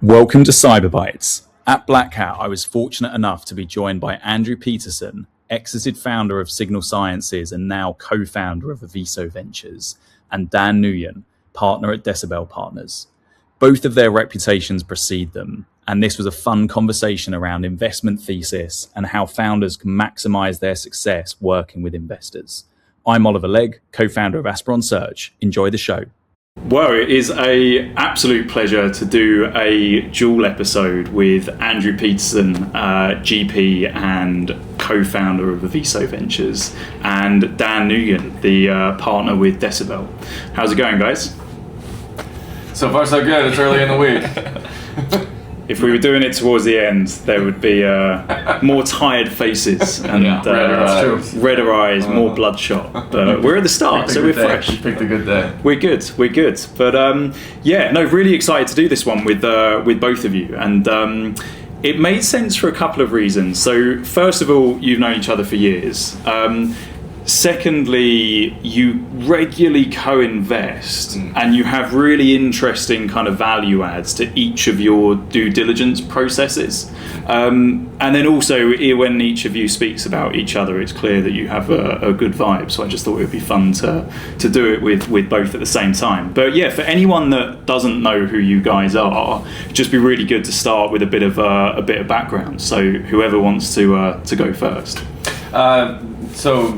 Welcome to Cyberbytes. At Black Hat, I was fortunate enough to be joined by Andrew Peterson, exited founder of Signal Sciences and now co-founder of Aviso Ventures, and Dan Nguyen, partner at Decibel Partners. Both of their reputations precede them, and this was a fun conversation around investment thesis and how founders can maximize their success working with investors. I'm Oliver Legg, co-founder of Aspiron Search. Enjoy the show. Well, it is an absolute pleasure to do a dual episode with Andrew Peterson, GP and co-founder of Aviso Ventures, and Dan Nguyen, the partner with Decibel. How's it going, guys? So far, so good. It's early in the week. If we were doing it towards the end, there would be more tired faces and redder eyes, more bloodshot. But we're at the start, so we're fresh. We picked a good day. We're good. But really excited to do this one with both of you. And it made sense for a couple of reasons. So first of all, you've known each other for years. Secondly, you regularly co-invest and you have really interesting kind of value adds to each of your due diligence processes. And then also when each of you speaks about each other, it's clear that you have a good vibe. So I just thought it would be fun to do it with both at the same time. But yeah, for anyone that doesn't know who you guys are, it'd just be really good to start with a bit of background. So whoever wants to go first. So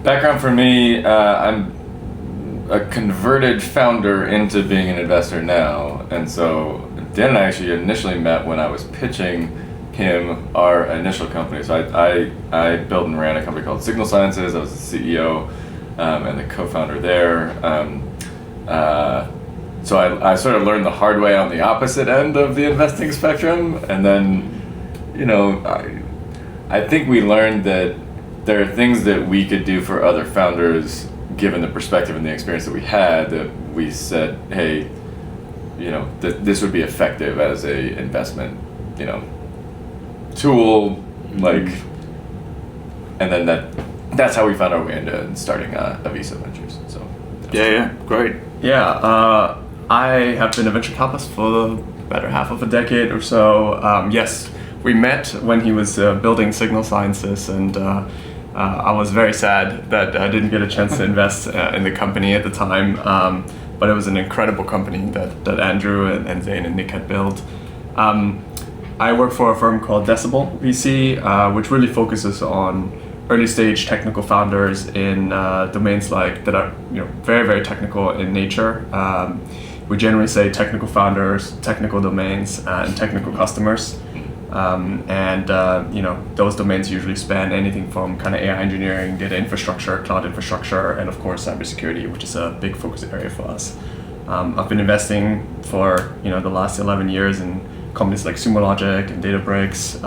background for me, I'm a converted founder into being an investor now. And so Dan and I actually initially met when I was pitching him our initial company. So I built and ran a company called Signal Sciences. I was the CEO and the co-founder there. So I sort of learned the hard way on the opposite end of the investing spectrum. And then, I think we learned that there are things that we could do for other founders, given the perspective and the experience that we had, that we said, hey, this would be effective as a investment, tool, and then that's how we found our way into starting Aviso Ventures. So yeah, great. Yeah, I have been a venture capitalist for the better half of a decade or so. Yes, we met when he was building Signal Sciences, and I was very sad that I didn't get a chance to invest in the company at the time, but it was an incredible company that Andrew and Zane and Nick had built. I work for a firm called Decibel VC, which really focuses on early stage technical founders in domains that are very, very technical in nature. We generally say technical founders, technical domains, and technical customers. Those domains usually span anything from kind of AI engineering, data infrastructure, cloud infrastructure, and of course cybersecurity, which is a big focus area for us. I've been investing for the last 11 years in companies like Sumo Logic and Databricks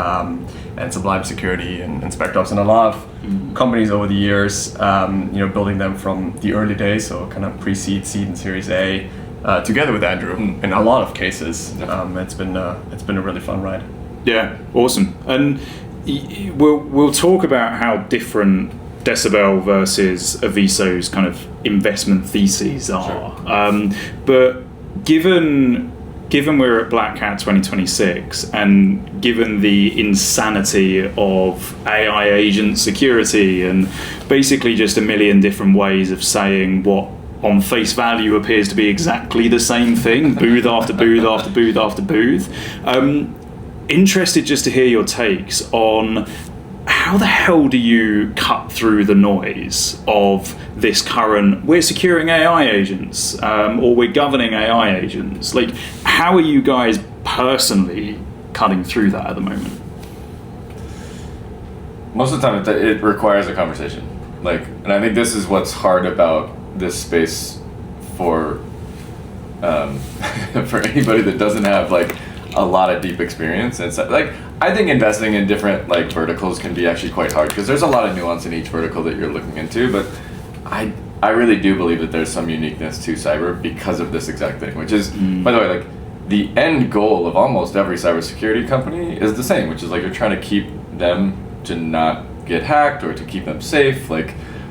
and Sublime Security and SpectOps, and a lot of companies over the years, building them from the early days, so kind of pre-seed, seed, and Series A, together with Andrew in a lot of cases. It's been a really fun ride. Yeah, awesome. And we'll talk about how different Decibel versus Aviso's kind of investment theses are. Sure. But given we're at Black Hat 2026 and given the insanity of AI agent security and basically just a million different ways of saying what on face value appears to be exactly the same thing, booth after booth after booth after booth, interested just to hear your takes on how the hell do you cut through the noise of this current, we're securing AI agents, or we're governing AI agents. How are you guys personally cutting through that at the moment? Most of the time it requires a conversation. And I think this is what's hard about this space for anybody that doesn't have a lot of deep experience. And so, I think investing in different verticals can be actually quite hard because there's a lot of nuance in each vertical that you're looking into. But I really do believe that there's some uniqueness to cyber because of this exact thing, which is, by the way, the end goal of almost every cybersecurity company is the same, which is you're trying to keep them to not get hacked or to keep them safe.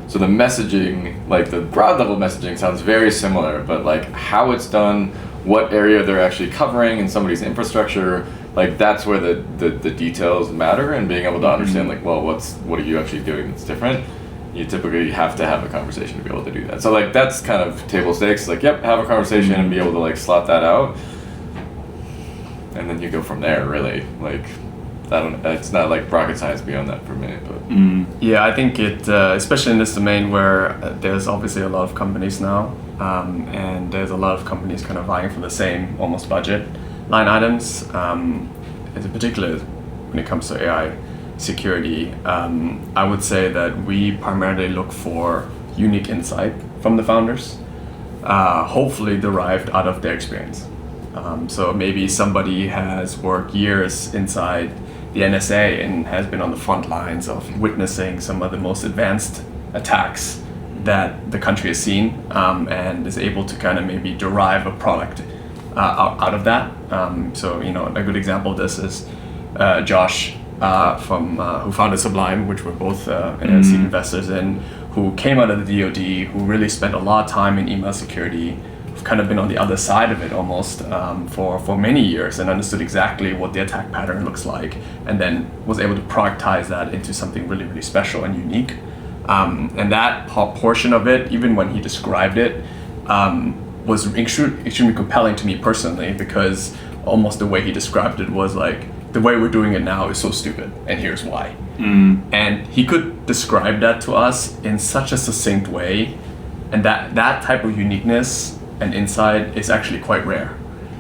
So the messaging, the broad level messaging sounds very similar, but how it's done, what area they're actually covering in somebody's infrastructure. Like that's where the details matter, and being able to understand like, well, what are you actually doing that's different? You typically have to have a conversation to be able to do that. So like that's kind of table stakes. Like, yep, have a conversation and be able to like slot that out, and then you go from there. Really, like it's not like rocket science beyond that for me. But yeah, I think it, especially in this domain where there's obviously a lot of companies now, and there's a lot of companies kind of vying for the same almost budget line items. In particular, when it comes to AI security, I would say that we primarily look for unique insight from the founders, hopefully derived out of their experience. So maybe somebody has worked years inside the NSA and has been on the front lines of witnessing some of the most advanced attacks that the country has seen, and is able to kind of maybe derive a product out of that. So a good example of this is Josh from who founded Sublime, which we're both seed investors in, who came out of the DoD, who really spent a lot of time in email security, who've kind of been on the other side of it almost for many years, and understood exactly what the attack pattern looks like, and then was able to productize that into something really, really special and unique. And that portion of it, even when he described it, was extremely compelling to me personally, because almost the way he described it was like, the way we're doing it now is so stupid, and here's why. And he could describe that to us in such a succinct way, and that type of uniqueness and insight is actually quite rare.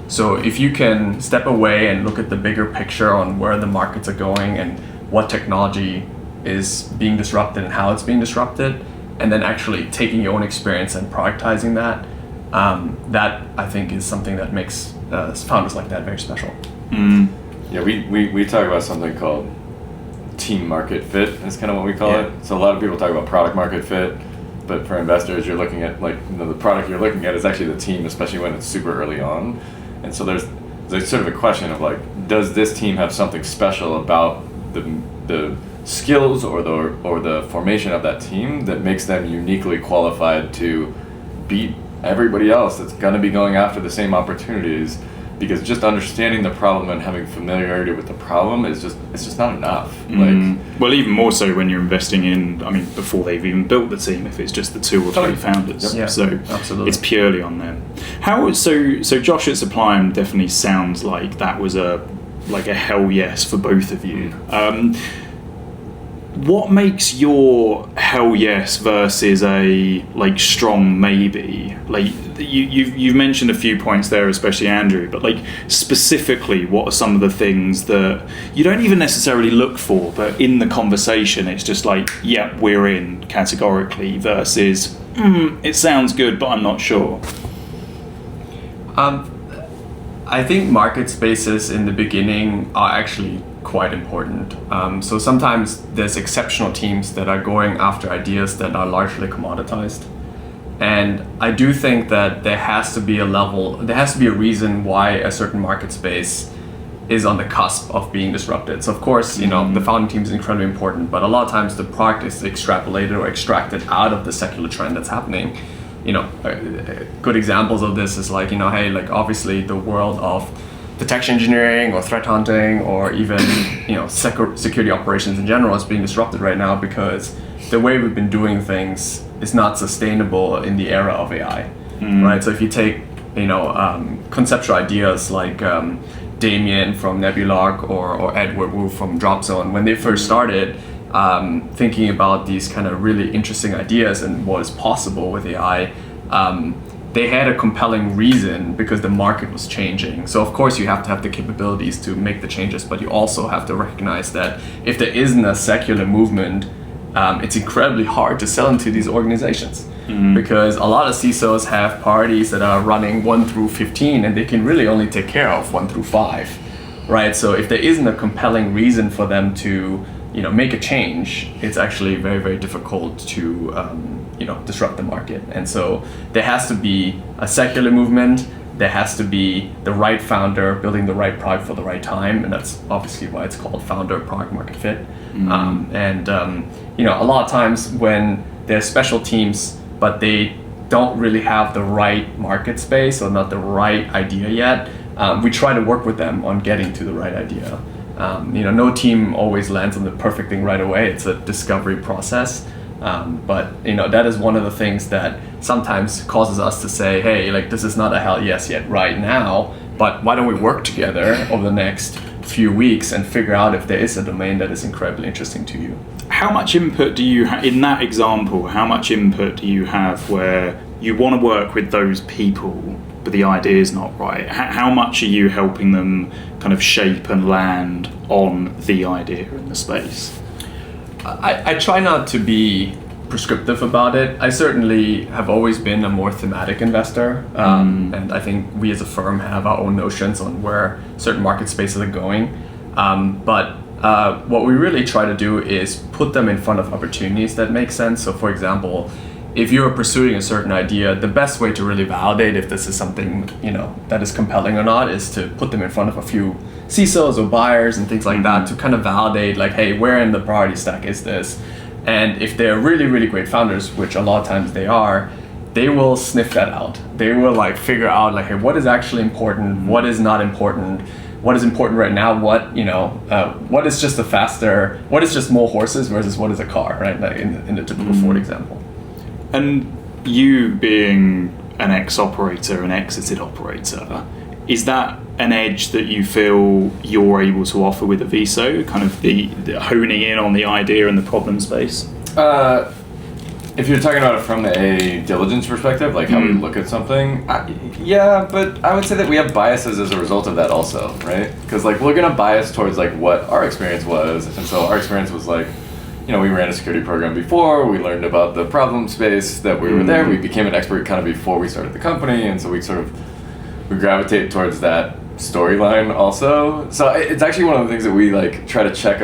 So if you can step away and look at the bigger picture on where the markets are going and what technology is being disrupted and how it's being disrupted, and then actually taking your own experience and productizing that, that I think is something that makes founders like that very special. Yeah, we talk about something called team market fit. Is kind of what we call it. So a lot of people talk about product market fit, but for investors, you're looking at the product you're looking at is actually the team, especially when it's super early on. And so there's sort of a question of like, does this team have something special about the skills or the formation of that team that makes them uniquely qualified to beat everybody else that's going to be going after the same opportunities? Because just understanding the problem and having familiarity with the problem it's just not enough. Well, even more so when you're investing in, before they've even built the team, if it's just the 2 or 3 founders. Yeah, so absolutely. It's purely on them. So Josh at Sublime definitely sounds like that was a hell yes for both of you. What makes your hell yes versus a strong maybe? You've mentioned a few points there, especially Andrew, but specifically, what are some of the things that you don't even necessarily look for, but in the conversation it's just yeah, we're in categorically, versus it sounds good but I'm not sure. I think market spaces in the beginning are actually quite important. So sometimes there's exceptional teams that are going after ideas that are largely commoditized. And I do think that there has to be a reason why a certain market space is on the cusp of being disrupted. So of course, the founding team is incredibly important, but a lot of times the product is extrapolated or extracted out of the secular trend that's happening. Good examples of this is obviously the world of detection engineering or threat hunting or even security operations in general is being disrupted right now because the way we've been doing things is not sustainable in the era of AI, right? So if you take conceptual ideas like Damien from Nebulark or Edward Wu from Dropzone, when they first started thinking about these kind of really interesting ideas and what is possible with AI, they had a compelling reason because the market was changing. So of course you have to have the capabilities to make the changes, but you also have to recognize that if there isn't a secular movement, it's incredibly hard to sell into these organizations because a lot of CISOs have priorities that are running 1 through 15 and they can really only take care of 1 through 5, right? So if there isn't a compelling reason for them to make a change, it's actually very, very difficult to disrupt the market. And so there has to be a secular movement, there has to be the right founder building the right product for the right time, and that's obviously why it's called founder product market fit. A lot of times when there's special teams but they don't really have the right market space or not the right idea yet, we try to work with them on getting to the right idea. No team always lands on the perfect thing right away. It's a discovery process. But that is one of the things that sometimes causes us to say, hey, like, this is not a hell yes yet right now, but why don't we work together over the next few weeks and figure out if there is a domain that is incredibly interesting to you. How much input do you have in that example? How much input do you have where you want to work with those people, but the idea is not right? How much are you helping them kind of shape and land on the idea in the space? I try not to be prescriptive about it. I certainly have always been a more thematic investor, and I think we as a firm have our own notions on where certain market spaces are going. But what we really try to do is put them in front of opportunities that make sense. So, for example, if you're pursuing a certain idea, the best way to really validate if this is something that is compelling or not is to put them in front of a few CISOs or buyers and things like that to kind of validate, like, hey, where in the priority stack is this? And if they're really, really great founders, which a lot of times they are, they will sniff that out. They will like figure out like, hey, what is actually important? What is not important? What is important right now? What is just what is just more horses versus what is a car, right? Like in the typical Ford example. And you being an ex-operator, an exited operator, is that an edge that you feel you're able to offer with Aviso, kind of the honing in on the idea and the problem space? If you're talking about it from a diligence perspective, like how we look at something, yeah, but I would say that we have biases as a result of that also, right? Because like we're gonna bias towards like what our experience was, and so our experience was like, we ran a security program before, we learned about the problem space that we were there, we became an expert kind of before we started the company, and so we gravitate towards that storyline also. So it's actually one of the things that we like try to check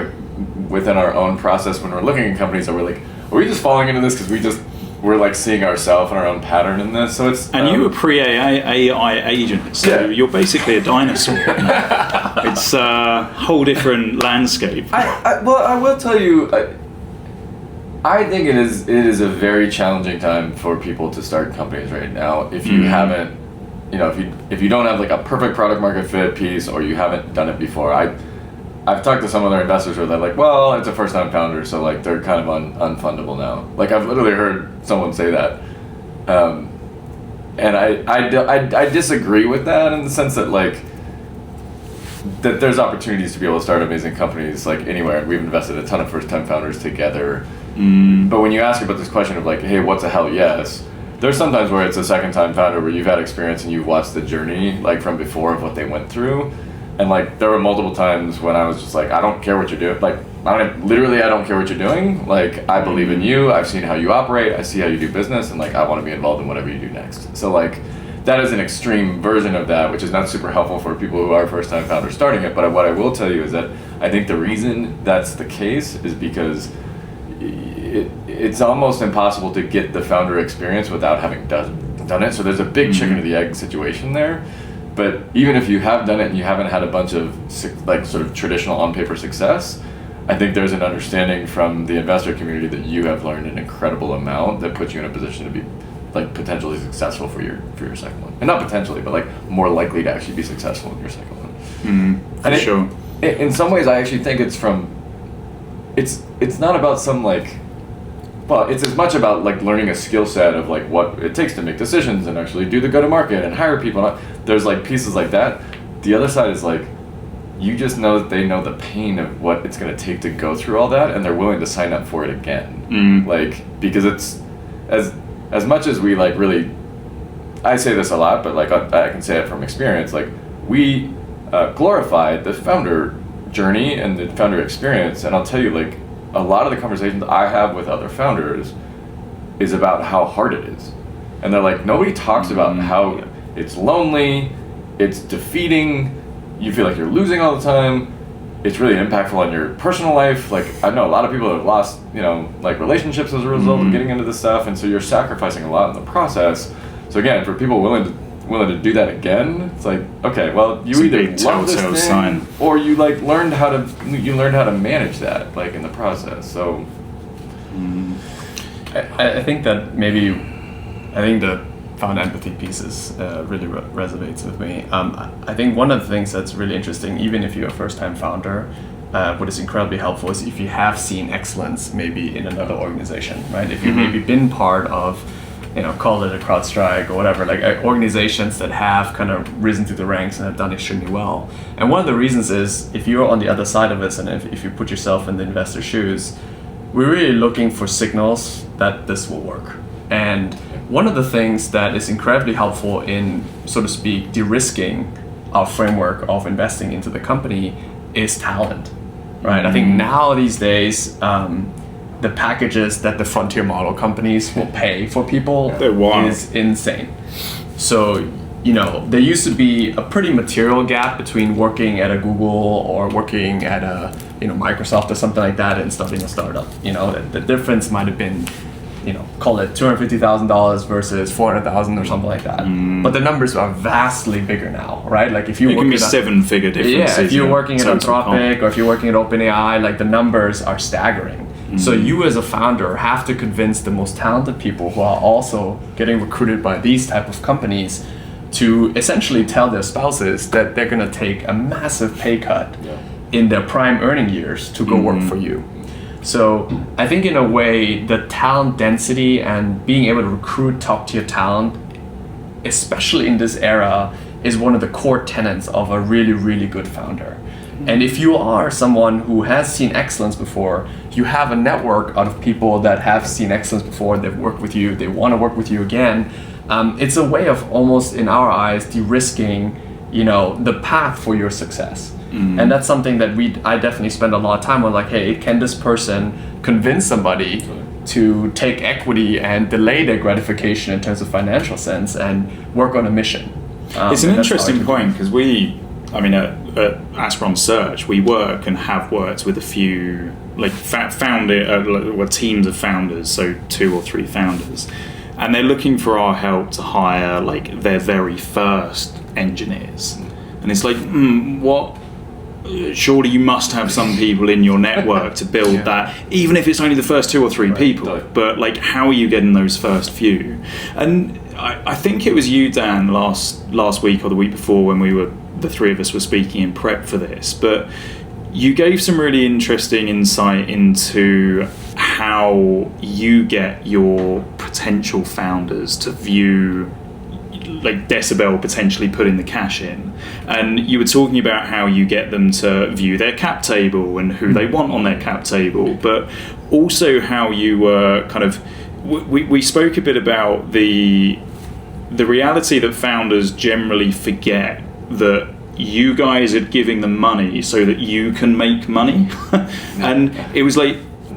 within our own process when we're looking at companies. Are we like, are we just falling into this because we're like seeing ourselves and our own pattern in this? So it's and you were pre-AI agent, so you're basically a dinosaur. It's a whole different landscape. I will tell you, I think it is a very challenging time for people to start companies right now if you haven't. If you don't have like a perfect product market fit piece, or you haven't done it before. I've talked to some other investors where they're like, well, it's a first time founder, so like they're kind of unfundable now. Like I've literally heard someone say that, and I disagree with that in the sense that like that there's opportunities to be able to start amazing companies like anywhere. We've invested a ton of first time founders together, but when you ask about this question of like, hey, what's a hell yes? There's sometimes where it's a second time founder where you've had experience and you've watched the journey like from before of what they went through. And like there were multiple times when I was just like, I don't care what you're doing. Like I don't care what you're doing. Like I believe in you. I've seen how you operate. I see how you do business, and like I want to be involved in whatever you do next. So like that is an extreme version of that, which is not super helpful for people who are first time founders starting it. But what I will tell you is that I think the reason that's the case is because it's almost impossible to get the founder experience without having done it. So there's a big chicken or the egg situation there. But even if you have done it and you haven't had a bunch of like sort of traditional on paper success, I think there's an understanding from the investor community that you have learned an incredible amount that puts you in a position to be like potentially successful for your second one. And not potentially, but like more likely to actually be successful in your second one. For sure. In some ways I actually think it's not about some like, well, it's as much about like learning a skill set of like what it takes to make decisions and actually do the go-to-market and hire people. There's like pieces like that. The other side is like, you just know that they know the pain of what it's going to take to go through all that, and they're willing to sign up for it again. Like, because it's as much as we like really, I say this a lot, but like I can say it from experience. Like we glorify the founder journey and the founder experience, and I'll tell you like, a lot of the conversations I have with other founders is about how hard it is. And they're like, nobody talks about how it's lonely, it's defeating, you feel like you're losing all the time, it's really impactful on your personal life. Like I know a lot of people have lost, like relationships as a result of getting into this stuff, and so you're sacrificing a lot in the process. So again, for people willing to do that again, it's like, okay, well, you either love this thing or you like learned how to manage that like in the process. So I think that maybe I think the founder empathy piece is really resonates with me. I think one of the things that's really interesting, even if you're a first-time founder, what is incredibly helpful is if you have seen excellence maybe in another organization, right? If you've maybe been part of, call it a CrowdStrike or whatever, like organizations that have kind of risen through the ranks and have done extremely well. And one of the reasons is if you're on the other side of this and if you put yourself in the investor's shoes, we're really looking for signals that this will work. And one of the things that is incredibly helpful in, so to speak, de-risking our framework of investing into the company is talent, right? I think now these days, the packages that the frontier model companies will pay for people is insane. So, there used to be a pretty material gap between working at a Google or working at a, Microsoft or something like that and starting a startup. The difference might have been, call it $250,000 versus $400,000 or something like that. But the numbers are vastly bigger now, right? Like if you can be 7-figure differences. Yeah, if you're working at Anthropic or if you're working at OpenAI, like the numbers are staggering. So you as a founder have to convince the most talented people who are also getting recruited by these type of companies to essentially tell their spouses that they're going to take a massive pay cut in their prime earning years to go work for you. So I think in a way, the talent density and being able to recruit top tier talent, especially in this era, is one of the core tenets of a really, really good founder. And if you are someone who has seen excellence before, you have a network out of people that have seen excellence before, they've worked with you, they want to work with you again. It's a way of almost, in our eyes, de-risking, the path for your success. And that's something that I definitely spend a lot of time on, like, hey, can this person convince somebody to take equity and delay their gratification in terms of financial sense and work on a mission? It's an interesting point because at Aspiron Search, we work and have worked with a few teams of founders, so 2 or 3 founders, and they're looking for our help to hire their very first engineers. And it's like, what? Surely you must have some people in your network to build that, even if it's only the first 2 or 3 people. But how are you getting those first few? And I think it was you, Dan, last week or the week before when the 3 of us were speaking in prep for this, but you gave some really interesting insight into how you get your potential founders to view Decibel potentially putting the cash in, and you were talking about how you get them to view their cap table and who they want on their cap table, but also how you were we spoke a bit about the reality that founders generally forget that you guys are giving them money so that you can make money. And it was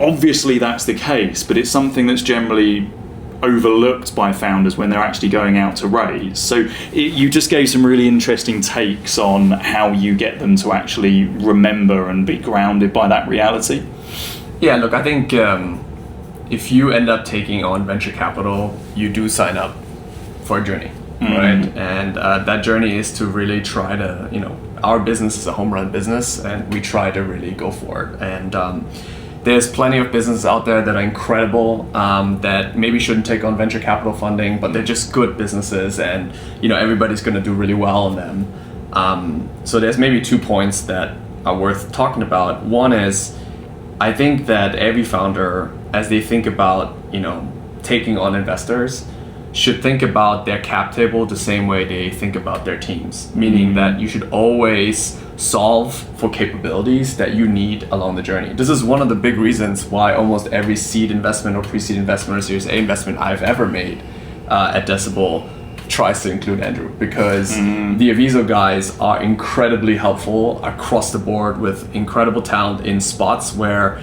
obviously that's the case, but it's something that's generally overlooked by founders when they're actually going out to raise. So you just gave some really interesting takes on how you get them to actually remember and be grounded by that reality. Yeah, look, I think if you end up taking on venture capital, you do sign up for a journey, right? And that journey is to really try to, our business is a home run business and we try to really go for it. And there's plenty of businesses out there that are incredible, that maybe shouldn't take on venture capital funding, but they're just good businesses and, everybody's going to do really well in them. So there's maybe 2 points that are worth talking about. One is, I think that every founder, as they think about, taking on investors, should think about their cap table the same way they think about their teams, meaning that you should always solve for capabilities that you need along the journey. This is one of the big reasons why almost every seed investment or pre-seed investment or Series A investment I've ever made at Decibel tries to include Andrew, because the Aviso guys are incredibly helpful across the board with incredible talent in spots where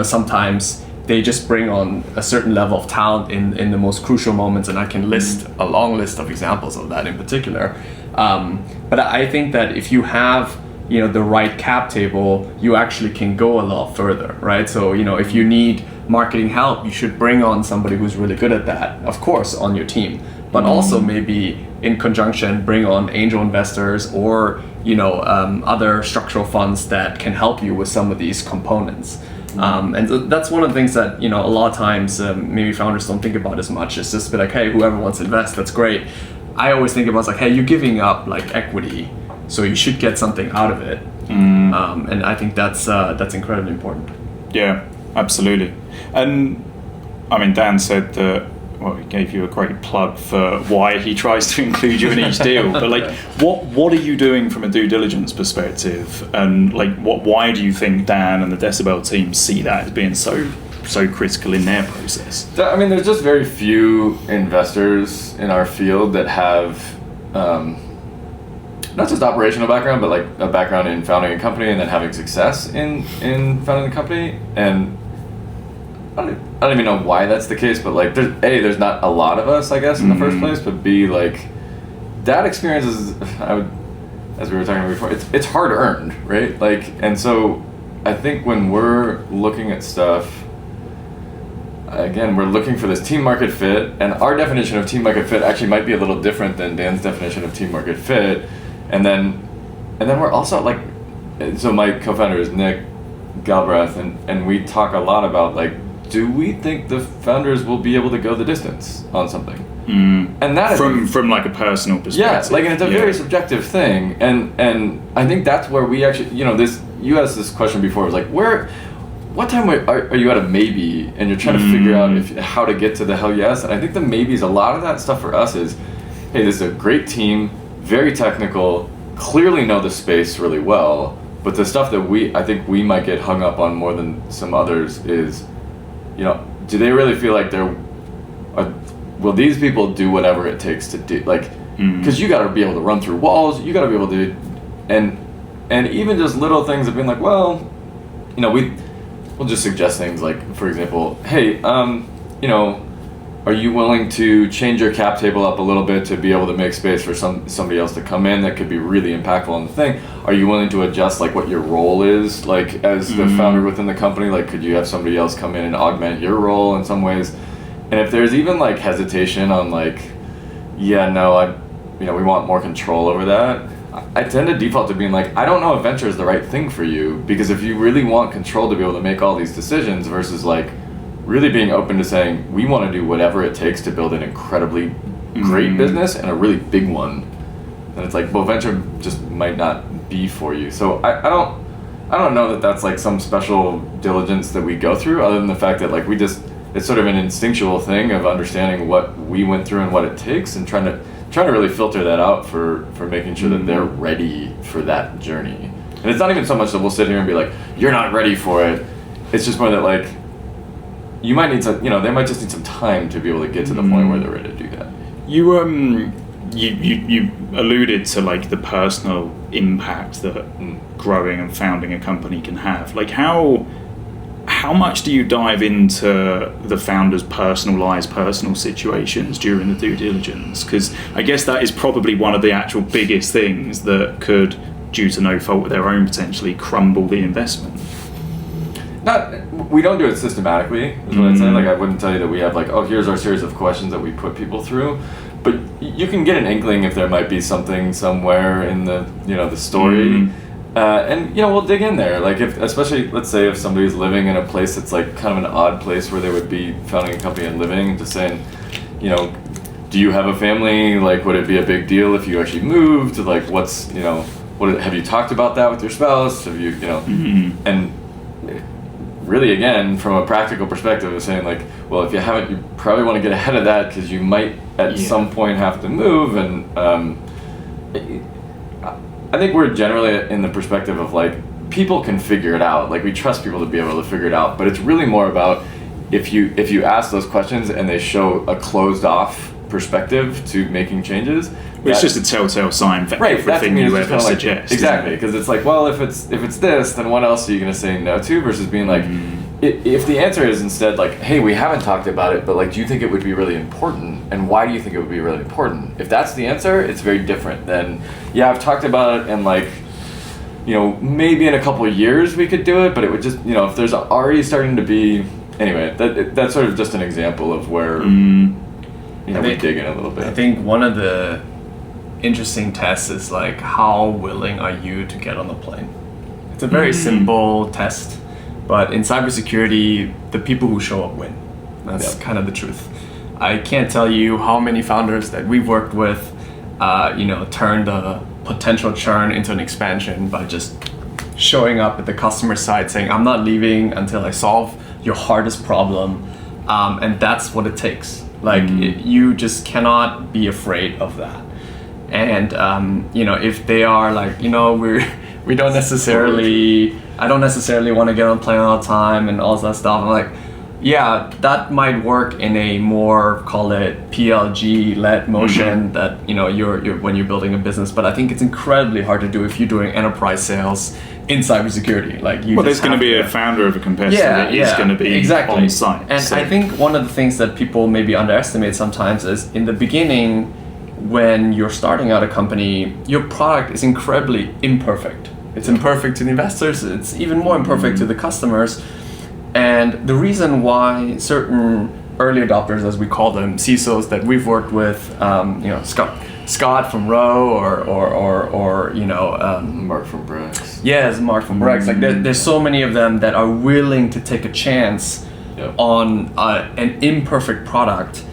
sometimes they just bring on a certain level of talent in the most crucial moments, and I can list a long list of examples of that in particular. But I think that if you have the right cap table, you actually can go a lot further, right? So if you need marketing help, you should bring on somebody who's really good at that, of course, on your team, but also maybe in conjunction bring on angel investors or other structural funds that can help you with some of these components. And that's one of the things that, a lot of times maybe founders don't think about as much. It's just be like, hey, whoever wants to invest, that's great. I always think about like, hey, you're giving up like equity, so you should get something out of it. And I think that's incredibly important. Yeah, absolutely. And I mean, Dan said that, well, he gave you a great plug for why he tries to include you in each deal. But like, what are you doing from a due diligence perspective? And like, why do you think Dan and the Decibel team see that as being so critical in their process? I mean, there's just very few investors in our field that have not just operational background, but like a background in founding a company and then having success in founding the company. And I don't even know why that's the case, but like, there's not a lot of us, I guess, in the first place, but B, like, that experience is, as we were talking about before, it's hard earned, right? Like, and so I think when we're looking at stuff, again, we're looking for this team market fit, and our definition of team market fit actually might be a little different than Dan's definition of team market fit, and then we're also like, so my co-founder is Nick Galbraith, and we talk a lot about like, do we think the founders will be able to go the distance on something? And that from like a personal perspective. Yeah, like, and it's a very subjective thing, and I think that's where we actually, you asked this question before, it was like, what time are you at a maybe, and you're trying to figure out how to get to the hell yes? And I think the maybes, a lot of that stuff for us is, hey, this is a great team, very technical, clearly know the space really well, but the stuff that I think we might get hung up on more than some others is, do they really feel like will these people do whatever it takes to do, like, because you got to be able to run through walls, you got to be able to, and even just little things of being like, well, we'll just suggest things like, for example, hey, are you willing to change your cap table up a little bit to be able to make space for somebody else to come in that could be really impactful on the thing? Are you willing to adjust like what your role is, like as the founder within the company? Like, could you have somebody else come in and augment your role in some ways? And if there's even like hesitation on like, we want more control over that, I tend to default to being like, I don't know if venture is the right thing for you, because if you really want control to be able to make all these decisions versus like really being open to saying, we want to do whatever it takes to build an incredibly great business and a really big one, then it's like, well, venture just might not be for you. So I don't know that that's like some special diligence that we go through, other than the fact that like it's sort of an instinctual thing of understanding what we went through and what it takes, and trying to really filter that out for making sure that they're ready for that journey. And it's not even so much that we'll sit here and be like, you're not ready for it. It's just more that like, you might need some, they might just need some time to be able to get to the point where they're ready to do that. You alluded to like the personal impact that growing and founding a company can have. Like, how much do you dive into the founder's personal situations during the due diligence? Because I guess that is probably one of the actual biggest things that could, due to no fault of their own, potentially crumble the investment. We don't do it systematically, is what I'd say. Like, I wouldn't tell you that we have like, oh, here's our series of questions that we put people through. But you can get an inkling if there might be something somewhere in the the story. And we'll dig in there. Like, especially, let's say if somebody's living in a place that's like kind of an odd place where they would be founding a company and living, and just saying, do you have a family? Like, would it be a big deal if you actually moved? Like, have you talked about that with your spouse? Have you, and really, again, from a practical perspective, of saying like, well, if you haven't, you probably want to get ahead of that, because you might at some point have to move. And I think we're generally in the perspective of like, people can figure it out. Like, we trust people to be able to figure it out, but it's really more about if you ask those questions and they show a closed off perspective to making changes. It's just a telltale sign for everything you ever suggest. Exactly, because it's like, well, if it's this, then what else are you going to say no to? Versus being like, if the answer is instead like, hey, we haven't talked about it, but like, do you think it would be really important, and why do you think it would be really important? If that's the answer, it's very different than, I've talked about it, and like, maybe in a couple of years we could do it, but it would just, if there's already starting to be, anyway, that's sort of just an example of where we dig in a little bit. I think one of the interesting tests is like, how willing are you to get on the plane? It's a very simple test, But in cybersecurity, the people who show up win. That's kind of the truth. I can't tell you how many founders that we've worked with, turned a potential churn into an expansion by just showing up at the customer side saying, I'm not leaving until I solve your hardest problem. And that's what it takes. Like, you just cannot be afraid of that. And, if they are like, we don't necessarily, I don't necessarily want to get on the plane all the time and all that stuff. I'm like, yeah, that might work in a more, call it PLG-led motion that, you're when you're building a business. But I think it's incredibly hard to do if you're doing enterprise sales in cybersecurity. Like, there's going to be a founder of a competitor that is going to be on site. And I think one of the things that people maybe underestimate sometimes is in the beginning, when you're starting out a company, your product is incredibly imperfect. It's imperfect to the investors. It's even more imperfect to the customers. And the reason why certain early adopters, as we call them, CISOs that we've worked with, Scott from Rowe or Mark from Brex. Yes, Mark from Brex. Like there's so many of them that are willing to take a chance on an imperfect product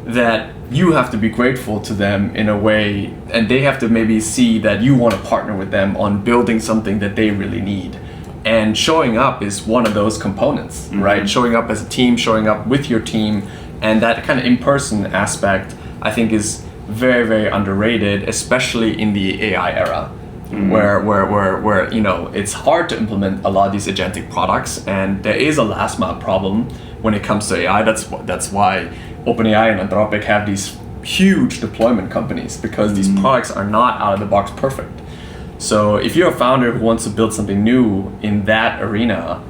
that you have to be grateful to them in a way, and they have to maybe see that you want to partner with them on building something that they really need. And showing up is one of those components, right? Showing up as a team, showing up with your team, and that kind of in-person aspect, I think, is very, very underrated, especially in the AI era, where it's hard to implement a lot of these agentic products, and there is a last mile problem when it comes to AI. That's why OpenAI and Anthropic have these huge deployment companies, because these products are not out of the box perfect. So if you're a founder who wants to build something new in that arena,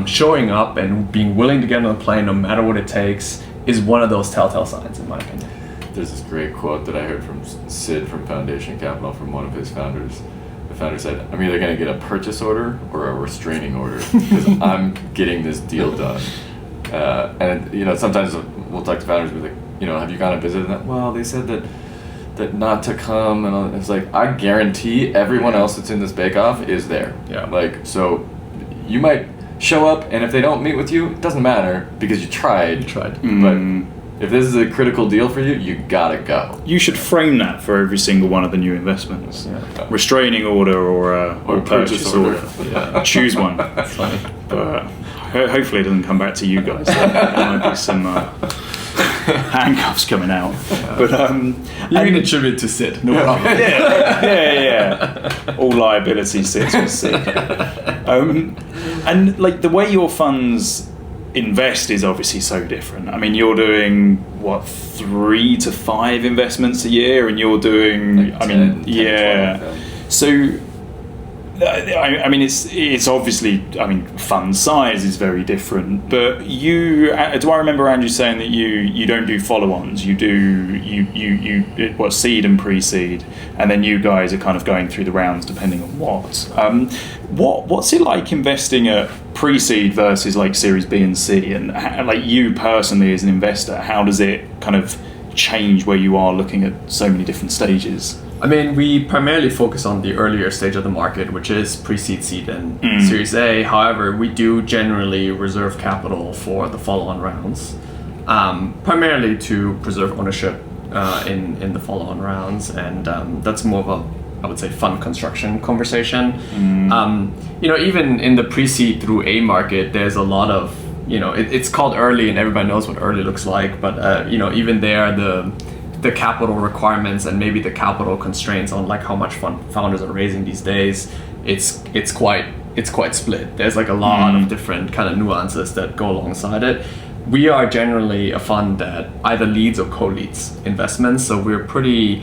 showing up and being willing to get on the plane no matter what it takes is one of those telltale signs, in my opinion. There's this great quote that I heard from Sid from Foundation Capital, from one of his founders. The founder said, I'm either going to get a purchase order or a restraining order because I'm getting this deal done. And sometimes we'll talk to founders and be like, have you gone and visited them? Well, they said that not to come, and it's like, I guarantee everyone else that's in this bake-off is there. Yeah. Like, so you might show up, and if they don't meet with you, it doesn't matter because you tried. But if this is a critical deal for you, you gotta go. You should frame that for every single one of the new investments. Yeah. Restraining order or purchase order. Yeah. Choose one. That's funny. But hopefully it doesn't come back to you guys. There might be some handcuffs coming out. Yeah. But you can attribute to Sid, no problem. Yeah. All liability sits with Sid. And like the way your funds invest is obviously so different. I mean, you're doing 3 to 5 investments a year, and you're doing like 10, 12. So I mean, it's obviously, fund size is very different, but do I remember Andrew saying that you don't do follow-ons, you do seed and pre-seed, and then you guys are kind of going through the rounds depending on what's it like investing at pre-seed versus like Series B and C, and like you personally as an investor, how does it kind of change where you are looking at so many different stages? I mean, we primarily focus on the earlier stage of the market, which is pre-seed, seed, and Series A. However, we do generally reserve capital for the follow-on rounds, primarily to preserve ownership in the follow-on rounds, and that's more of a, I would say, fund construction conversation. Even in the pre-seed through A market, there's a lot of, it's called early, and everybody knows what early looks like, but even there, the capital requirements and maybe the capital constraints on like how much founders are raising these days, it's quite split. There's like a lot of different kind of nuances that go alongside it. We are generally a fund that either leads or co-leads investments, so we're pretty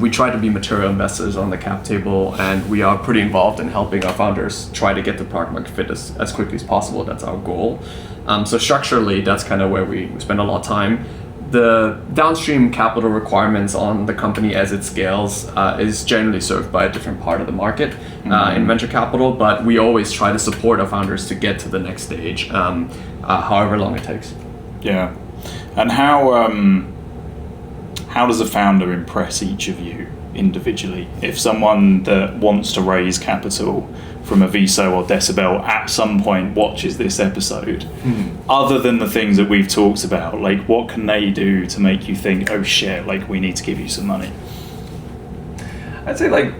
we try to be material investors on the cap table, and we are pretty involved in helping our founders try to get the product market fit as quickly as possible. That's our goal. So structurally, that's kind of where we spend a lot of time. The downstream capital requirements on the company as it scales is generally served by a different part of the market in venture capital, but we always try to support our founders to get to the next stage, however long it takes. Yeah. And how does a founder impress each of you? individually? If someone that wants to raise capital from Aviso or Decibel at some point watches this episode, other than the things that we've talked about, like what can they do to make you think, oh shit, like we need to give you some money? I'd say like,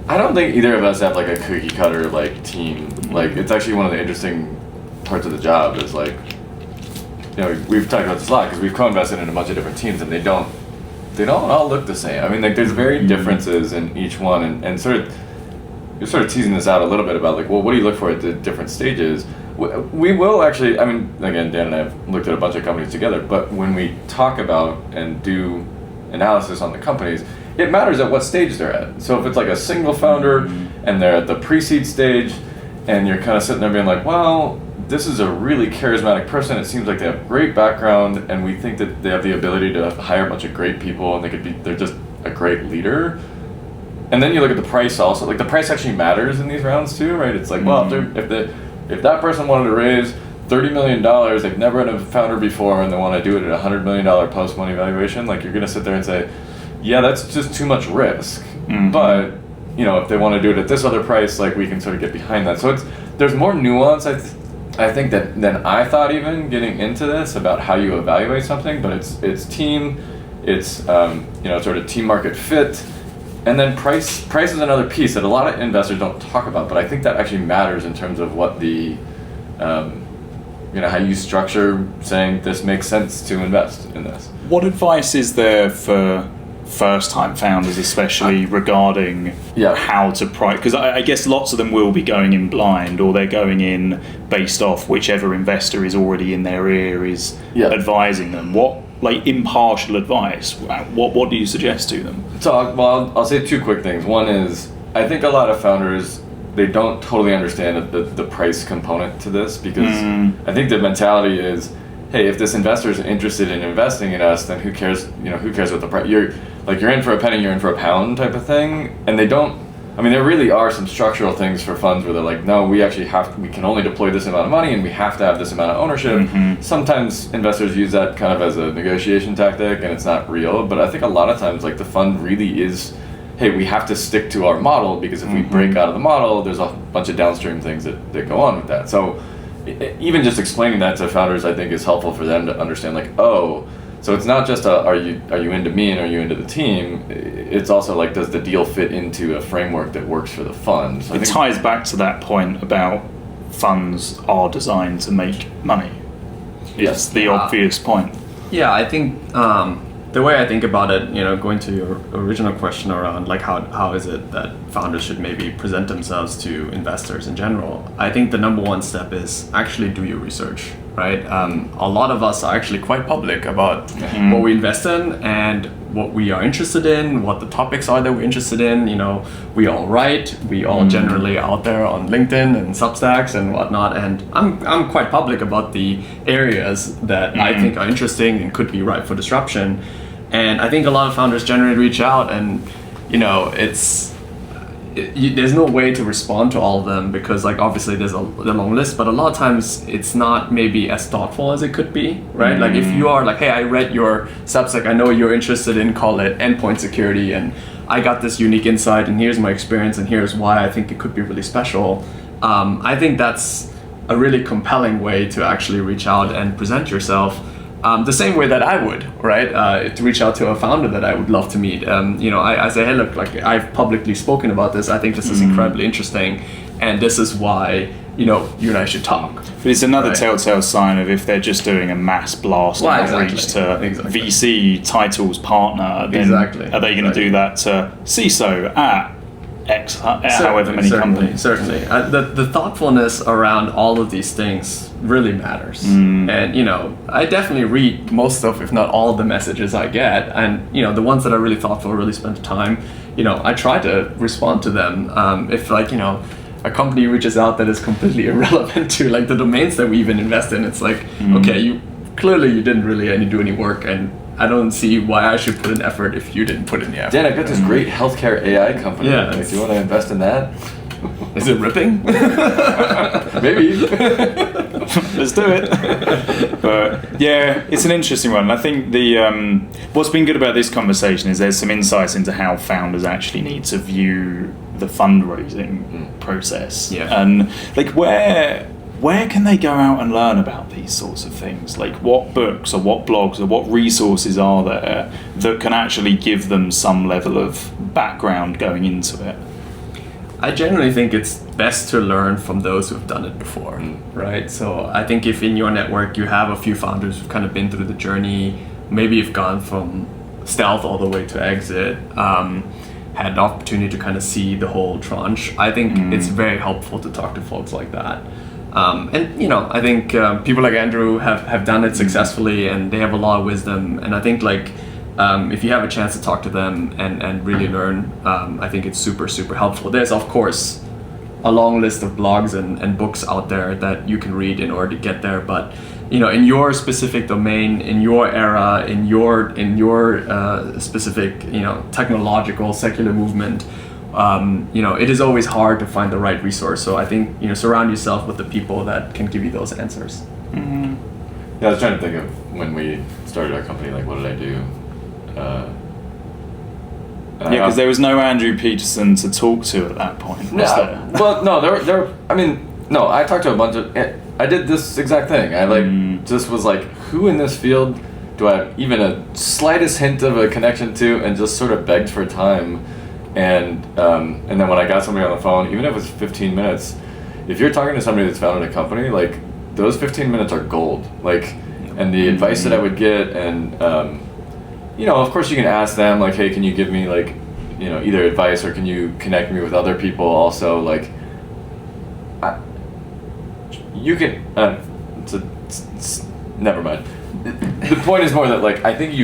I don't think either of us have like a cookie cutter like team. Like it's actually one of the interesting parts of the job is like, you know, we've talked about this a lot because we've co-invested in a bunch of different teams and they don't all look the same. I mean, like there's very differences in each one, and sort of you're sort of teasing this out a little bit about like, well, what do you look for at the different stages? We will actually, I mean, again, Dan and I have looked at a bunch of companies together, but when we talk about and do analysis on the companies, it matters at what stage they're at. So if it's like a single founder and they're at the pre-seed stage and you're kind of sitting there being like, well, this is a really charismatic person, it seems like they have great background and we think that they have the ability to hire a bunch of great people and they're just a great leader. And then you look at the price also, like the price actually matters in these rounds too, right? It's like, well, if that person wanted to raise $30 million, they've never been a founder before and they want to do it at $100 million post-money valuation, like you're going to sit there and say, yeah, that's just too much risk. But, you know, if they want to do it at this other price, like we can sort of get behind that. So there's more nuance, I think, than I thought even getting into this about how you evaluate something, but it's team, it's, you know, sort of team market fit. And then price is another piece that a lot of investors don't talk about, but I think that actually matters in terms of what the, you know, how you structure saying this makes sense to invest in this. What advice is there for first-time founders, especially regarding how to price? Because I guess lots of them will be going in blind, or they're going in based off whichever investor is already in their ear is advising them. What, like, impartial advice? What do you suggest to them? So, I'll say two quick things. One is, I think a lot of founders, they don't totally understand the price component to this, because I think the mentality is, hey, if this investor is interested in investing in us, then who cares? You know, who cares what the price? You're in for a penny, you're in for a pound type of thing. And they don't. I mean, there really are some structural things for funds where they're like, no, we can only deploy this amount of money, and we have to have this amount of ownership. Sometimes investors use that kind of as a negotiation tactic, and it's not real. But I think a lot of times, like the fund really is, hey, we have to stick to our model, because if we break out of the model, there's a bunch of downstream things that go on with that. So even just explaining that to founders, I think, is helpful for them to understand, like, oh, so it's not just are you into me and are you into the team? It's also like, does the deal fit into a framework that works for the fund? So it ties back to that point about funds are designed to make money. It's the obvious point. Yeah, I think the way I think about it, you know, going to your original question around like how is it that founders should maybe present themselves to investors in general, I think the number one step is actually do your research, right? A lot of us are actually quite public about what we invest in and what we are interested in, what the topics are that we're interested in. You know, we all write, we all generally out there on LinkedIn and Substacks and whatnot, and I'm quite public about the areas that I think are interesting and could be ripe for disruption. And I think a lot of founders generally reach out, and you know, there's no way to respond to all of them, because like obviously there's a long list, but a lot of times it's not maybe as thoughtful as it could be, right? Like if you are like, hey, I read your Substack, I know you're interested in, call it endpoint security, and I got this unique insight, and here's my experience, and here's why I think it could be really special. I think that's a really compelling way to actually reach out and present yourself. The same way that I would, right? To reach out to a founder that I would love to meet. You know, I say, hey, look, like I've publicly spoken about this. I think this is incredibly interesting, and this is why, you know, you and I should talk. But it's another telltale sign of if they're just doing a mass blast outreach to VC titles partner, then are they going to do that to CISO at X, however many companies? Certainly. The thoughtfulness around all of these things really matters. And, you know, I definitely read most of, if not all of the messages I get. And, you know, the ones that are really thoughtful, really spend the time, you know, I try to respond to them. If, like, you know, a company reaches out that is completely irrelevant to, like, the domains that we even invest in, it's like, okay, you didn't really do any work, and I don't see why I should put in effort if you didn't put in the effort. Dan, I've got this great healthcare AI company. Yeah, like, do you want to invest in that? Is it ripping? Maybe. Let's do it. But yeah, it's an interesting one. I think the what's been good about this conversation is there's some insights into how founders actually need to view the fundraising process. Yeah. And like where can they go out and learn about these sorts of things? Like what books or what blogs or what resources are there that can actually give them some level of background going into it? I generally think it's best to learn from those who've done it before, right? So I think if in your network you have a few founders who've kind of been through the journey, maybe you've gone from stealth all the way to exit, had an opportunity to kind of see the whole tranche, I think it's very helpful to talk to folks like that. And you know, I think people like Andrew have done it successfully, and they have a lot of wisdom. And I think like if you have a chance to talk to them and really learn, I think it's super helpful. There's of course a long list of blogs and books out there that you can read in order to get there. But you know, in your specific domain, in your era, in your specific technological secular movement. It is always hard to find the right resource. So I think surround yourself with the people that can give you those answers. Mm-hmm. Yeah, I was trying to think of when we started our company. Like, what did I do? Because there was no Andrew Peterson to talk to at that point. Was there? Well, no, there. I mean, no. I talked to a bunch of. I did this exact thing. I just was like, who in this field do I have even a slightest hint of a connection to, and just sort of begged for time. And then when I got somebody on the phone, even if it was 15 minutes, if you're talking to somebody that's founded a company, like those 15 minutes are gold. Like, and the advice that I would get, and of course you can ask them like, hey, can you give me like, either advice or can you connect me with other people also? Like, you can. Never mind. The point is more that like I think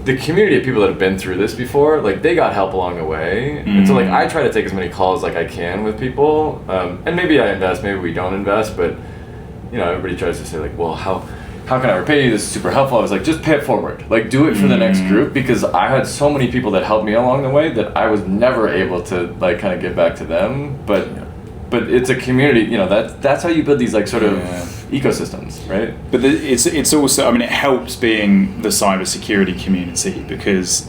the community of people that have been through this before, like they got help along the way. And so like I try to take as many calls like I can with people. And maybe I invest, maybe we don't invest, but everybody tries to say like, well, how can I repay you? This is super helpful. I was like, just pay it forward. Like do it for the next group, because I had so many people that helped me along the way that I was never able to like kind of give back to them. But it's a community, that's how you build these like sort of ecosystems, right? But it's also, I mean, it helps being the cybersecurity community, because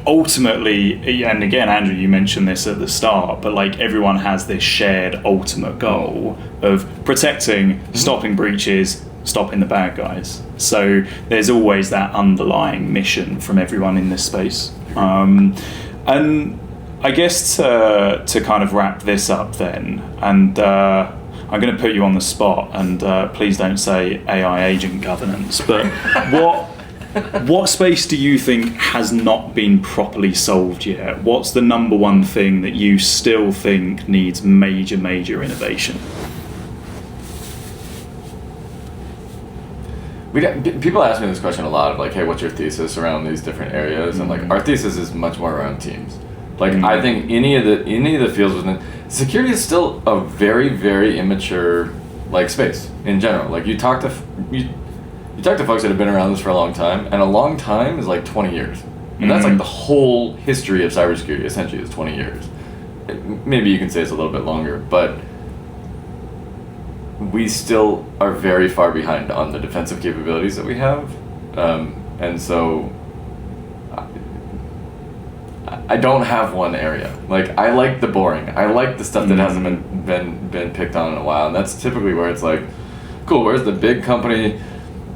ultimately, and again, Andrew, you mentioned this at the start, but like everyone has this shared ultimate goal of protecting, stopping breaches, stopping the bad guys. So there's always that underlying mission from everyone in this space. And I guess to kind of wrap this up then, and I'm going to put you on the spot, and please don't say AI agent governance, but what space do you think has not been properly solved yet? What's the number one thing that you still think needs major innovation? People ask me this question a lot of like, hey, what's your thesis around these different areas? And like our thesis is much more around teams. Like I think any of the fields within security is still a very immature like space in general. Like you talk to folks that have been around this for a long time, and a long time is like 20 years, and that's like the whole history of cybersecurity. Essentially, is 20 years. Maybe you can say it's a little bit longer, but we still are very far behind on the defensive capabilities that we have, and so. I don't have one area. Like I like the boring. I like the stuff that hasn't been picked on in a while, and that's typically where it's like, cool. Where's the big company?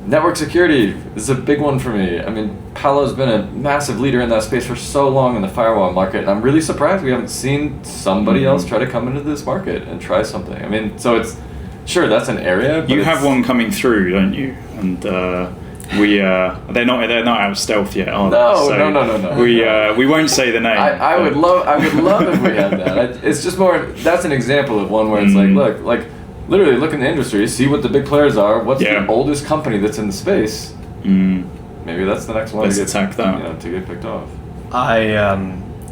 Network security is a big one for me. I mean, Palo's been a massive leader in that space for so long in the firewall market, and I'm really surprised we haven't seen somebody else try to come into this market and try something. I mean, so it's sure that's an area. But you have one coming through, don't you? And. They're not out of stealth yet, are they? No. We won't say the name. I would love if we had that. It's just more. That's an example of one where it's like literally look in the industry, see what the big players are. What's the oldest company that's in the space? Maybe that's the next one. Let's attack that. To get picked off. I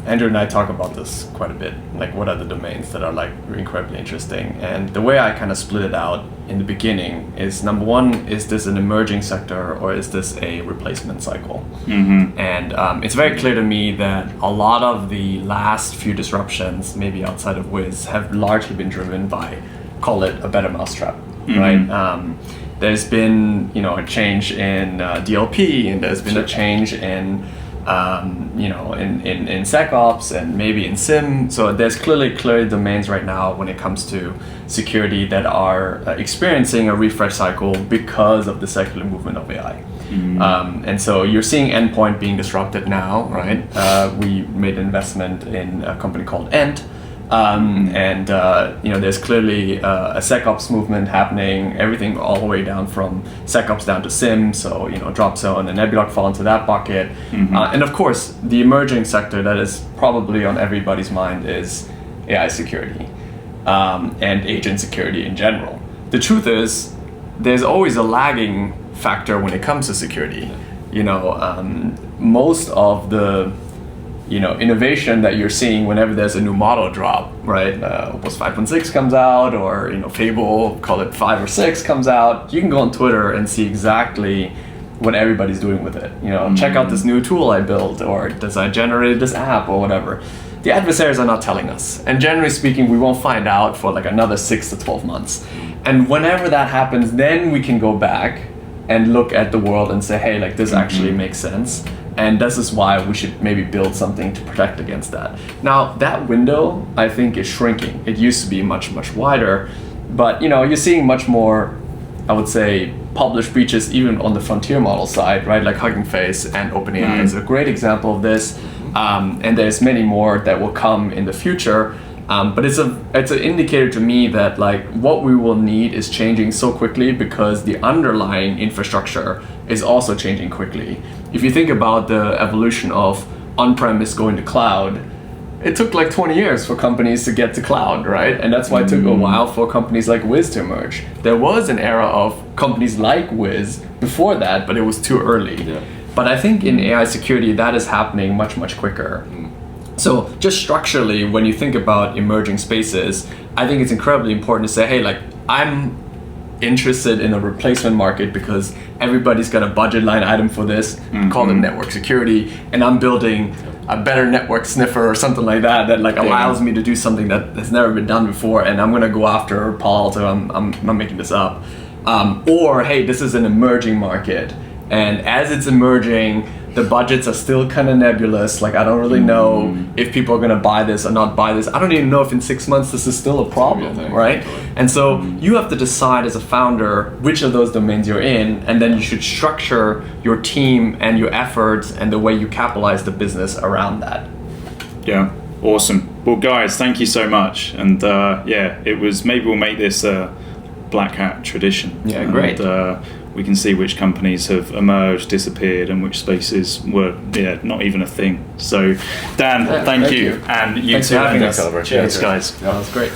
Andrew and I talk about this quite a bit. Like, what are the domains that are like incredibly interesting? And the way I kind of split it out in the beginning is, number one, is this an emerging sector or is this a replacement cycle? And it's very clear to me that a lot of the last few disruptions, maybe outside of Wiz, have largely been driven by, call it a better mousetrap, right? There's been, a change in DLP, and there's been a change in in SecOps and maybe in SIM. So there's clearly domains right now when it comes to security that are experiencing a refresh cycle because of the secular movement of AI. And so you're seeing endpoint being disrupted now, right? We made an investment in a company called Ent. There's clearly a SecOps movement happening, everything all the way down from SecOps down to SIM, so Dropzone and Nebulok fall into that bucket. And of course, the emerging sector that is probably on everybody's mind is AI security and agent security in general. The truth is, there's always a lagging factor when it comes to security. Most of the innovation that you're seeing whenever there's a new model drop, right? Opus 5.6 comes out, or Fable, call it 5 or 6 comes out. You can go on Twitter and see exactly what everybody's doing with it. Check out this new tool I built, or does I generated this app, or whatever. The adversaries are not telling us, and generally speaking, we won't find out for like another 6 to 12 months. And whenever that happens, then we can go back and look at the world and say, hey, like this actually makes sense. And this is why we should maybe build something to protect against that. Now, that window, I think, is shrinking. It used to be much, much wider. But, you're seeing much more, I would say, published breaches even on the frontier model side, right? Like Hugging Face and OpenAI is a great example of this. And there's many more that will come in the future. But it's an indicator to me that like what we will need is changing so quickly because the underlying infrastructure is also changing quickly. If you think about the evolution of on-premise going to cloud, it took like 20 years for companies to get to cloud, right? And that's why it took a while for companies like Wiz to emerge. There was an era of companies like Wiz before that, but it was too early. Yeah. But I think in AI security, that is happening much, much quicker. So just structurally, when you think about emerging spaces, I think it's incredibly important to say, hey, like I'm interested in a replacement market because everybody's got a budget line item for this, called it network security, and I'm building a better network sniffer or something like that like allows me to do something that has never been done before, and I'm gonna go after Palo Alto. I'm not making this up. Or hey, this is an emerging market, and as it's emerging, the budgets are still kind of nebulous. Like I don't really know if people are gonna buy this or not buy this. I don't even know if in 6 months this is still a problem, right? And so you have to decide as a founder which of those domains you're in, and then you should structure your team and your efforts and the way you capitalize the business around that. Yeah, awesome. Well, guys, thank you so much. And maybe we'll make this a black hat tradition. Yeah, great. We can see which companies have emerged, disappeared, and which spaces were not even a thing. So, Dan, thank you. And you Thanks too. for having us. Cheers, guys. That was great.